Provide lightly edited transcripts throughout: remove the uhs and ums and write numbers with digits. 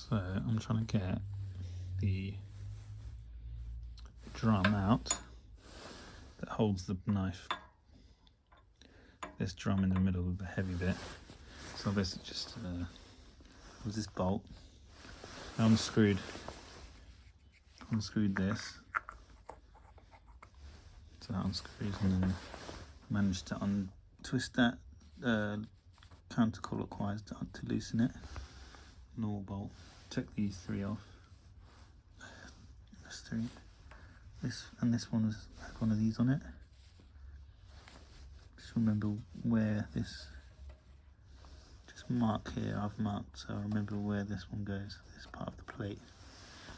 So I'm trying to get the drum out that holds the knife. This drum in the middle of the heavy bit. So this is just was this bolt. I unscrewed this. So that unscrews, and then managed to untwist that counterclockwise to loosen it. Normal bolt. Took these three off. That's three. This and this one had one of these on it. Just remember where this. Just mark here. I've marked, so I remember where this one goes. This part of the plate.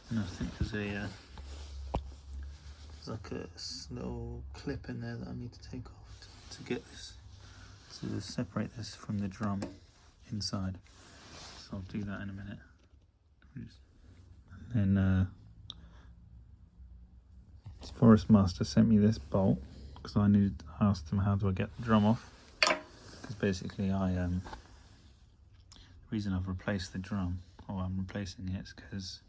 And I think there's like a little clip in there that I need to take off to get this, to separate this from the drum inside. So I'll do that in a minute. And then Forest Master sent me this bolt because I asked him how do I get the drum off, because basically the reason I've replaced the drum, or I'm replacing it, is because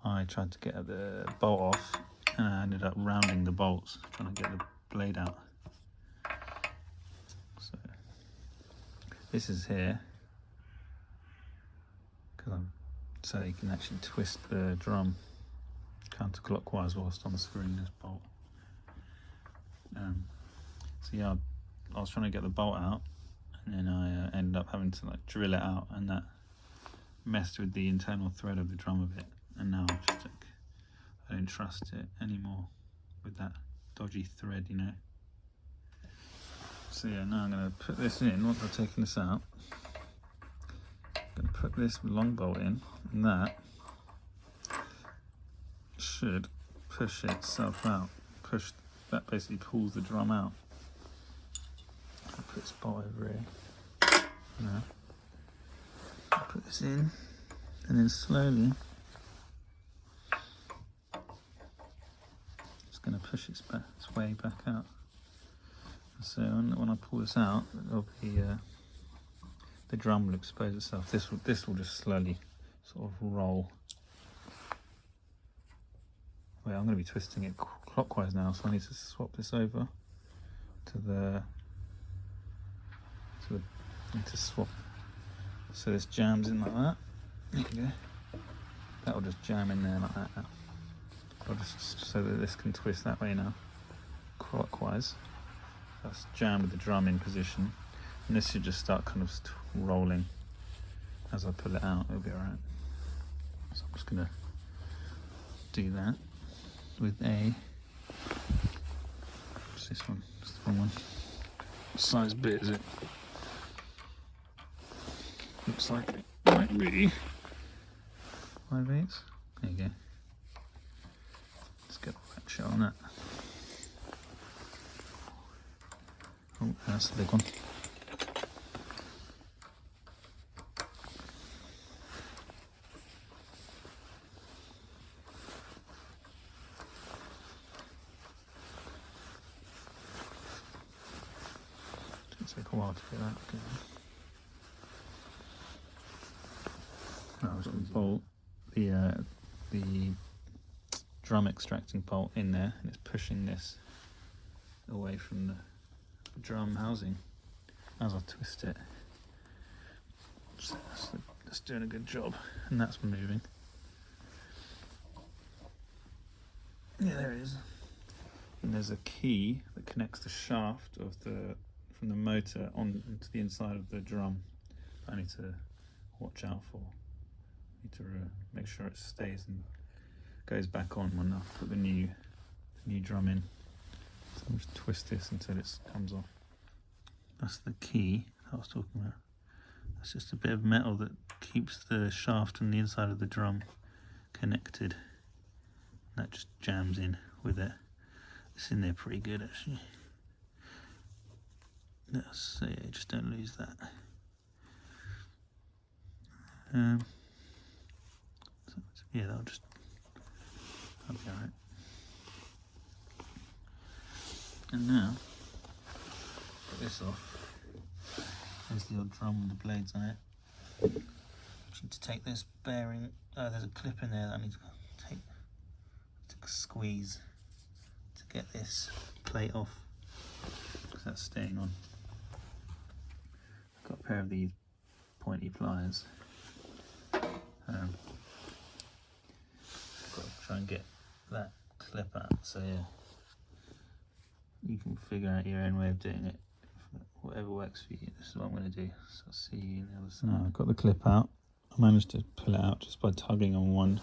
I tried to get the bolt off and I ended up rounding the bolts trying to get the blade out. So this is here so you can actually twist the drum counterclockwise whilst unscrewing this bolt. So yeah, I was trying to get the bolt out, and then I ended up having to like drill it out, and that messed with the internal thread of the drum a bit. And now I'm just like, I don't trust it anymore with that dodgy thread, you know. So yeah, now I'm going to put this in. Once I've taken this out, I'm going to put this long bolt in, and that should push itself out. That basically pulls the drum out. I'll put this bolt over here. Now, I'll put this in, and then slowly going to push its way back out. So when I pull this out, it'll be the drum will expose itself. This will just slowly sort of roll. Wait, I'm going to be twisting it clockwise now, so I need to swap this over to I need to swap. So this jams in like that. There you go. That'll just jam in there like that now. I'll just so that this can twist that way now, clockwise. That's jammed with the drum in position, and this should just start kind of rolling as I pull it out. It'll be alright. So I'm just gonna do that with what's this one? It's the wrong one. What size bit is it? Looks like it might be 5/8. There you go. Let's get all that shit on that. Oh, that's the big one. It's going to take a while to get that going. I was going to bolt the drum extracting bolt in there, and it's pushing this away from the drum housing as I twist it. So that's doing a good job, and that's moving. Yeah, there it is. And there's a key that connects the shaft of from the motor on into the inside of the drum. I need to watch out for. I need to make sure it stays and goes back on when I put the new drum in. So I'll just twist this until it comes off. That's the key I was talking about. That's just a bit of metal that keeps the shaft and the inside of the drum connected. That just jams in with it. It's in there pretty good actually. So yeah, just don't lose that. Yeah, that'll be alright. And now, put this off. There's the old drum with the blades on it. need to take this bearing. Oh, there's a clip in there that I need to take, to squeeze to get this plate off, because that's staying on. I've got a pair of these pointy pliers. Got to try and get that clip out. So yeah, you can figure out your own way of doing it. Whatever works for you. This is what I'm going to do. So I'll see you on the other side. I've got the clip out. I managed to pull it out just by tugging on one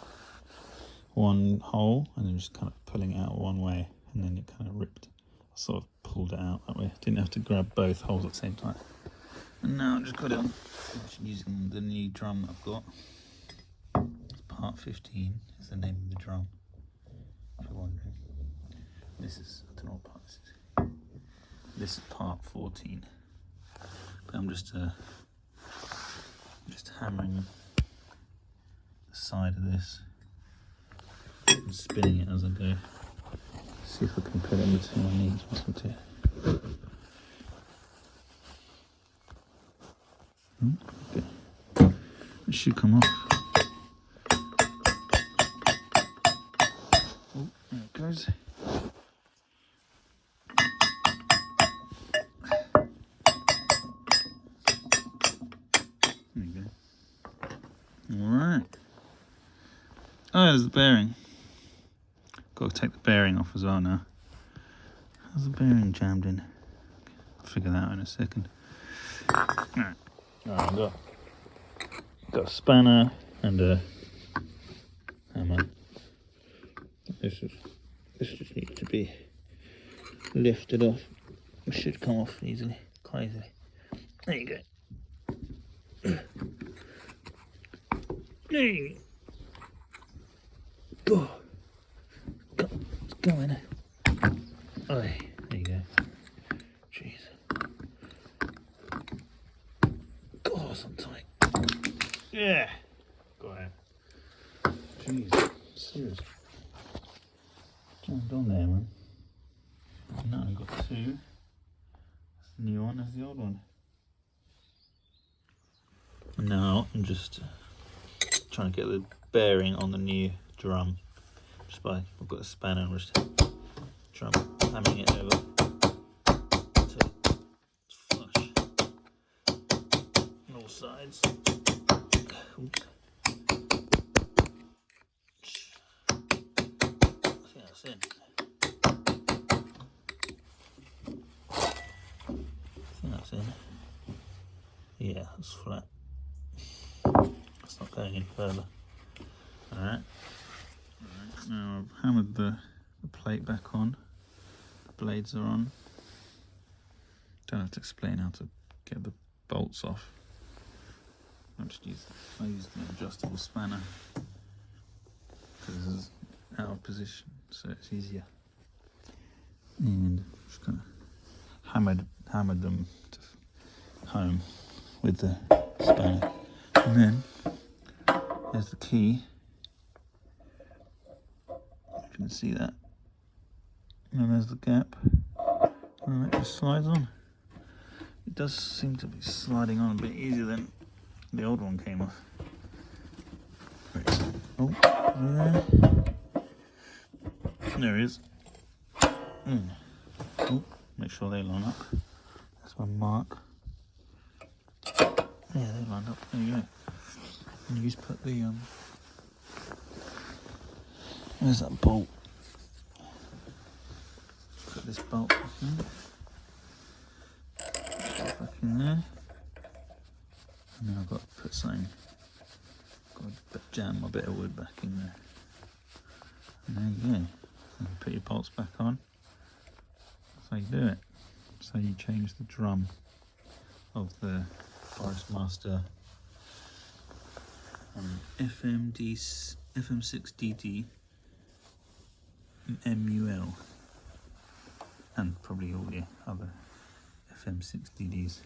hole and then just kind of pulling it out one way, and then it kind of ripped. I sort of pulled it out that way. Didn't have to grab both holes at the same time. And now I've just got it on. I'm using the new drum that I've got. It's part 15 is the name of the drum, if you're wondering. This is, I don't know what part this is. This is part 14. But I'm just hammering the side of this and spinning it as I go. See if I can put it in between my knees. Okay. It should come off. Oh, there it goes. There you go. Alright. Oh, there's the bearing. Got to take the bearing off as well now. How's the bearing jammed in? I'll figure that out in a second. Alright. I've got a spanner and a hammer. This just needs to be lifted off. It should come off easily, quite easily. There you go. There you go. It's going. Oh, there you go. Jeez. God, that's on tight. Yeah. Got it. Jeez. Serious. Jammed on there, man. Now I've got two. That's the new one, that's the old one. Now I'm just trying to get the bearing on the new drum. Just by, I've got a spanner and just hammering it over until it's flush on all sides. Oops. I think that's in. Yeah, that's flat. It's not going any further. Alright. Now I've hammered the plate back on. The blades are on. Don't have to explain how to get the bolts off. I used an adjustable spanner because this is out of position, so it's easier. And just kind of hammered them to home with the spanner. And then there's the key. You can see that. And there's the gap. And it just slides on. It does seem to be sliding on a bit easier than the old one came off. Oh, there he is. Oh, make sure they line up. That's my mark. Yeah, they lined up. There you go. And you just put the where's that bolt? Put this bolt back in. Back in there. And then I've got to put something. Got to jam my bit of wood back in there. And there you go. And put your bolts back on. That's how you do it. That's how you change the drum of the Forest Master FM6DD-MUL, and probably all your other FM6DDs.